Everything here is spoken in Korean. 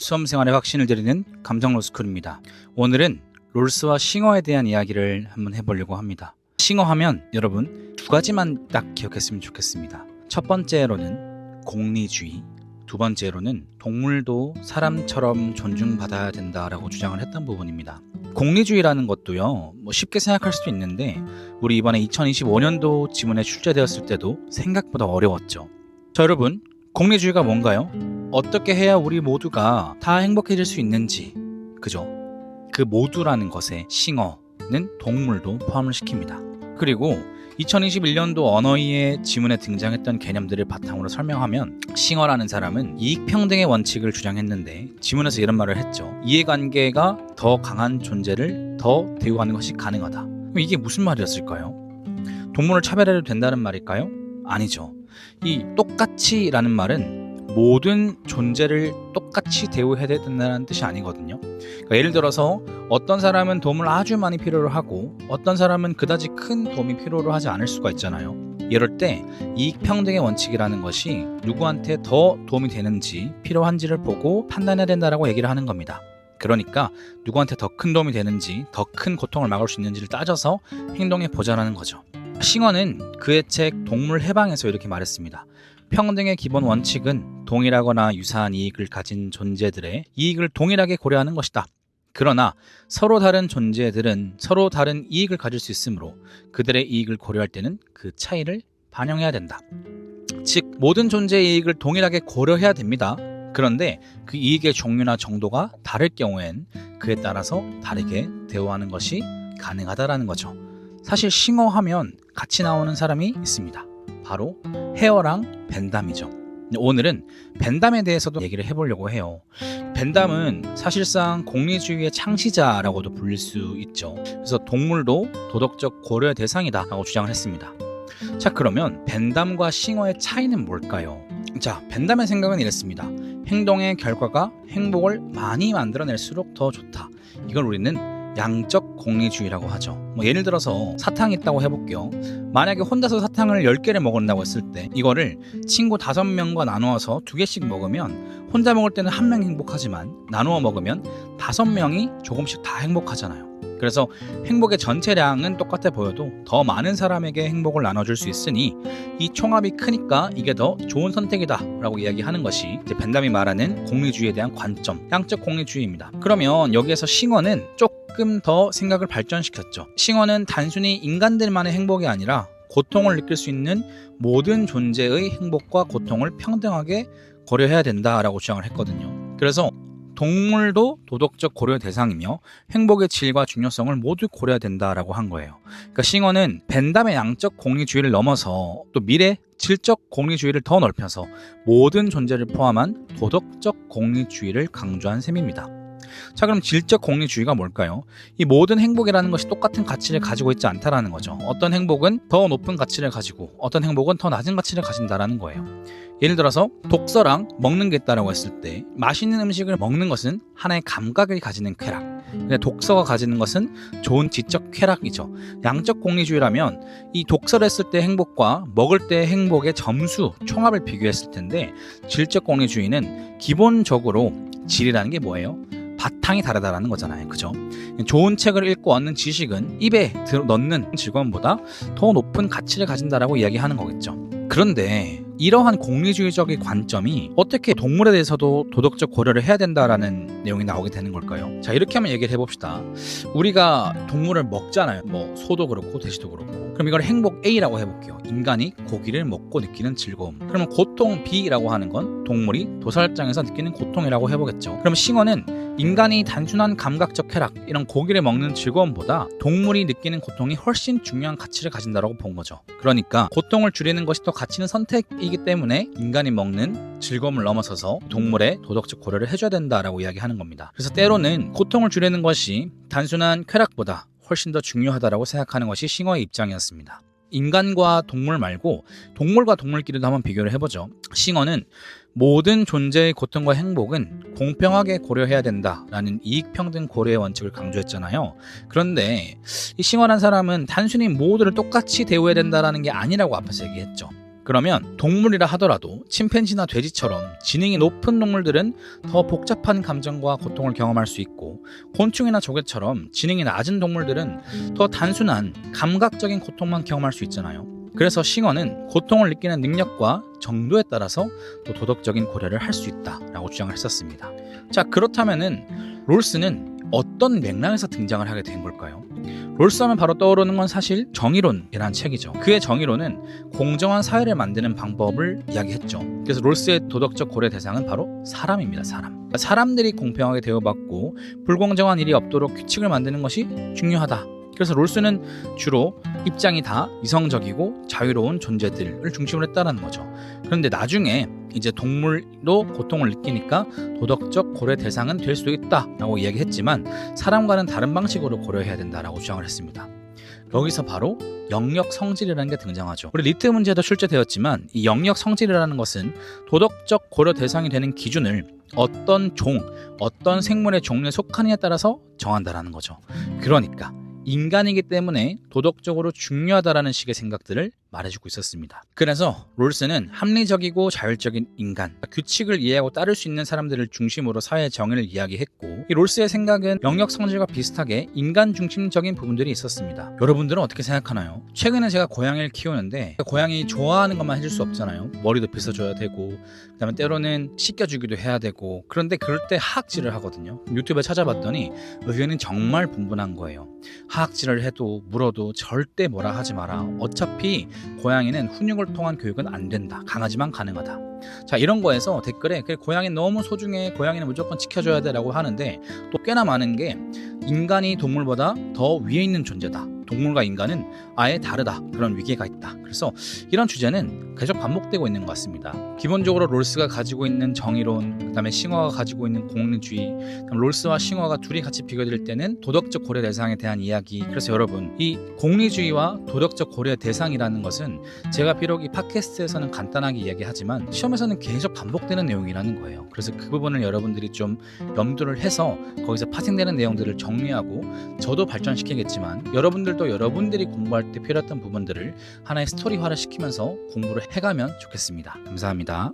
수험생활의 확신을 드리는 감정로스쿨입니다. 오늘은 롤스와 싱어에 대한 이야기를 한번 해보려고 합니다. 싱어 하면 여러분 두 가지만 딱 기억했으면 좋겠습니다. 첫 번째로는 공리주의, 두 번째로는 동물도 사람처럼 존중받아야 된다라고 주장을 했던 부분입니다. 공리주의라는 것도요, 쉽게 생각할 수도 있는데 우리 이번에 2025년도 지문에 출제되었을 때도 생각보다 어려웠죠. 자, 여러분, 공리주의가 뭔가요? 어떻게 해야 우리 모두가 다 행복해질 수 있는지, 그죠? 그 모두라는 것에 싱어는 동물도 포함을 시킵니다. 그리고 2021년도 언어위의 지문에 등장했던 개념들을 바탕으로 설명하면 싱어라는 사람은 이익평등의 원칙을 주장했는데 지문에서 이런 말을 했죠. 이해관계가 더 강한 존재를 더 대우하는 것이 가능하다. 그럼 이게 무슨 말이었을까요? 동물을 차별해도 된다는 말일까요? 아니죠. 이 똑같이라는 말은 모든 존재를 똑같이 대우해야 된다는 뜻이 아니거든요. 그러니까 예를 들어서 어떤 사람은 도움을 아주 많이 필요로 하고 어떤 사람은 그다지 큰 도움이 필요로 하지 않을 수가 있잖아요. 이럴 때 이익평등의 원칙이라는 것이 누구한테 더 도움이 되는지 필요한지를 보고 판단해야 된다라고 얘기를 하는 겁니다. 그러니까 누구한테 더 큰 도움이 되는지, 더 큰 고통을 막을 수 있는지를 따져서 행동해 보자라는 거죠. 싱어는 그의 책 동물 해방에서 이렇게 말했습니다. 평등의 기본 원칙은 동일하거나 유사한 이익을 가진 존재들의 이익을 동일하게 고려하는 것이다. 그러나 서로 다른 존재들은 서로 다른 이익을 가질 수 있으므로 그들의 이익을 고려할 때는 그 차이를 반영해야 된다. 즉, 모든 존재의 이익을 동일하게 고려해야 됩니다. 그런데 그 이익의 종류나 정도가 다를 경우엔 그에 따라서 다르게 대우하는 것이 가능하다라는 거죠. 사실 싱어 하면 같이 나오는 사람이 있습니다. 바로 헤어랑 벤담이죠. 오늘은 벤담에 대해서도 얘기를 해보려고 해요. 벤담은 사실상 공리주의의 창시자라고도 불릴 수 있죠. 그래서 동물도 도덕적 고려의 대상이다 라고 주장을 했습니다. 자, 그러면 벤담과 싱어의 차이는 뭘까요? 자, 벤담의 생각은 이랬습니다. 행동의 결과가 행복을 많이 만들어낼수록 더 좋다. 이걸 우리는 양적 공리주의라고 하죠. 예를 들어서 사탕이 있다고 해볼게요. 만약에 혼자서 사탕을 10개를 먹는다고 했을 때 이거를 친구 5명과 나누어서 2개씩 먹으면 혼자 먹을 때는 1명 행복하지만 나누어 먹으면 5명이 조금씩 다 행복하잖아요. 그래서 행복의 전체량은 똑같아 보여도 더 많은 사람에게 행복을 나눠줄 수 있으니 이 총합이 크니까 이게 더 좋은 선택이다 라고 이야기하는 것이 이제 벤담이 말하는 공리주의에 대한 관점, 양적 공리주의입니다. 그러면 여기에서 싱어는 조금 더 생각을 발전시켰죠. 싱어는 단순히 인간들만의 행복이 아니라 고통을 느낄 수 있는 모든 존재의 행복과 고통을 평등하게 고려해야 된다라고 주장을 했거든요. 그래서 동물도 도덕적 고려 대상이며 행복의 질과 중요성을 모두 고려해야 된다라고 한 거예요. 그러니까 싱어는 벤담의 양적 공리주의를 넘어서 또 미래 질적 공리주의를 더 넓혀서 모든 존재를 포함한 도덕적 공리주의를 강조한 셈입니다. 자, 그럼 질적 공리주의가 뭘까요? 이 모든 행복이라는 것이 똑같은 가치를 가지고 있지 않다라는 거죠. 어떤 행복은 더 높은 가치를 가지고 어떤 행복은 더 낮은 가치를 가진다라는 거예요. 예를 들어서 독서랑 먹는 게 있다라고 했을 때 맛있는 음식을 먹는 것은 하나의 감각을 가지는 쾌락, 근데 독서가 가지는 것은 좋은 지적 쾌락이죠. 양적 공리주의라면 이 독서를 했을 때 행복과 먹을 때 행복의 점수 총합을 비교했을 텐데 질적 공리주의는 기본적으로 질이라는 게 뭐예요? 바탕이 다르다라는 거잖아요. 그죠? 좋은 책을 읽고 얻는 지식은 입에 넣는 즐거움보다 더 높은 가치를 가진다라고 이야기하는 거겠죠. 그런데 이러한 공리주의적인 관점이 어떻게 동물에 대해서도 도덕적 고려를 해야 된다라는 내용이 나오게 되는 걸까요? 자, 이렇게 한번 얘기를 해봅시다. 우리가 동물을 먹잖아요. 소도 그렇고 돼지도 그렇고. 그럼 이걸 행복 A라고 해볼게요. 인간이 고기를 먹고 느끼는 즐거움. 그러면 고통 B라고 하는 건 동물이 도살장에서 느끼는 고통이라고 해보겠죠. 그럼 싱어는 인간이 단순한 감각적 쾌락, 이런 고기를 먹는 즐거움보다 동물이 느끼는 고통이 훨씬 중요한 가치를 가진다라고 본 거죠. 그러니까 고통을 줄이는 것이 더 가치는 선택이기 때문에 인간이 먹는 즐거움을 넘어서서 동물의 도덕적 고려를 해줘야 된다라고 이야기하는 겁니다. 그래서 때로는 고통을 줄이는 것이 단순한 쾌락보다 훨씬 더 중요하다라고 생각하는 것이 싱어의 입장이었습니다. 인간과 동물 말고 동물과 동물끼리도 한번 비교를 해보죠. 싱어는 모든 존재의 고통과 행복은 공평하게 고려해야 된다라는 이익평등 고려의 원칙을 강조했잖아요. 그런데 이 싱어란 사람은 단순히 모두를 똑같이 대우해야 된다라는 게 아니라고 앞에서 얘기했죠. 그러면 동물이라 하더라도 침팬지나 돼지처럼 지능이 높은 동물들은 더 복잡한 감정과 고통을 경험할 수 있고, 곤충이나 조개처럼 지능이 낮은 동물들은 더 단순한 감각적인 고통만 경험할 수 있잖아요. 그래서 싱어는 고통을 느끼는 능력과 정도에 따라서 또 도덕적인 고려를 할 수 있다라고 주장을 했었습니다. 자, 그렇다면은 롤스는 어떤 맥락에서 등장을 하게 된 걸까요? 롤스 하면 바로 떠오르는 건 사실 정의론이라는 책이죠. 그의 정의론은 공정한 사회를 만드는 방법을 이야기했죠. 그래서 롤스의 도덕적 고려 대상은 바로 사람입니다. 사람들이 공평하게 대우받고 불공정한 일이 없도록 규칙을 만드는 것이 중요하다. 그래서 롤스는 주로 입장이 다 이성적이고 자유로운 존재들을 중심으로 했다는 거죠. 그런데 나중에 이제 동물도 고통을 느끼니까 도덕적 고려 대상은 될 수 있다라고 이야기했지만 사람과는 다른 방식으로 고려해야 된다라고 주장을 했습니다. 여기서 바로 영역 성질이라는 게 등장하죠. 우리 리트 문제도 출제되었지만 이 영역 성질이라는 것은 도덕적 고려 대상이 되는 기준을 어떤 어떤 생물의 종류에 속하느냐에 따라서 정한다라는 거죠. 그러니까 인간이기 때문에 도덕적으로 중요하다라는 식의 생각들을 말해주고 있었습니다. 그래서 롤스는 합리적이고 자율적인 인간, 규칙을 이해하고 따를 수 있는 사람들을 중심으로 사회의 정의를 이야기했고, 이 롤스의 생각은 영역 성질과 비슷하게 인간 중심적인 부분들이 있었습니다. 여러분들은 어떻게 생각하나요? 최근에 제가 고양이를 키우는데 고양이 좋아하는 것만 해줄 수 없잖아요. 머리도 빗어줘야 되고, 그다음에 때로는 씻겨주기도 해야 되고, 그런데 그럴 때 하악질을 하거든요. 유튜브에 찾아봤더니 의견이 정말 분분한 거예요. 하악질을 해도 물어도 절대 뭐라 하지 마라. 어차피 고양이는 훈육을 통한 교육은 안 된다. 강아지만 가능하다. 자, 이런 거에서 댓글에 그래, 고양이는 너무 소중해, 고양이는 무조건 지켜줘야 돼 라고 하는데, 또 꽤나 많은 게 인간이 동물보다 더 위에 있는 존재다, 동물과 인간은 아예 다르다, 그런 위계가 있다. 그래서 이런 주제는 계속 반복되고 있는 것 같습니다. 기본적으로 롤스가 가지고 있는 정의론, 그다음에 싱어가 가지고 있는 공리주의, 롤스와 싱어가 둘이 같이 비교될 때는 도덕적 고려 대상에 대한 이야기. 그래서 여러분, 이 공리주의와 도덕적 고려 대상이라는 것은 제가 비록 이 팟캐스트에서는 간단하게 이야기하지만 시험에서는 계속 반복되는 내용이라는 거예요. 그래서 그 부분을 여러분들이 좀 염두를 해서 거기서 파생되는 내용들을 정리하고, 저도 발전시키겠지만 여러분들도 여러분들이 공부할 때 필요했던 부분들을 하나의 스토리화를 시키면서 공부를 해가면 좋겠습니다. 감사합니다.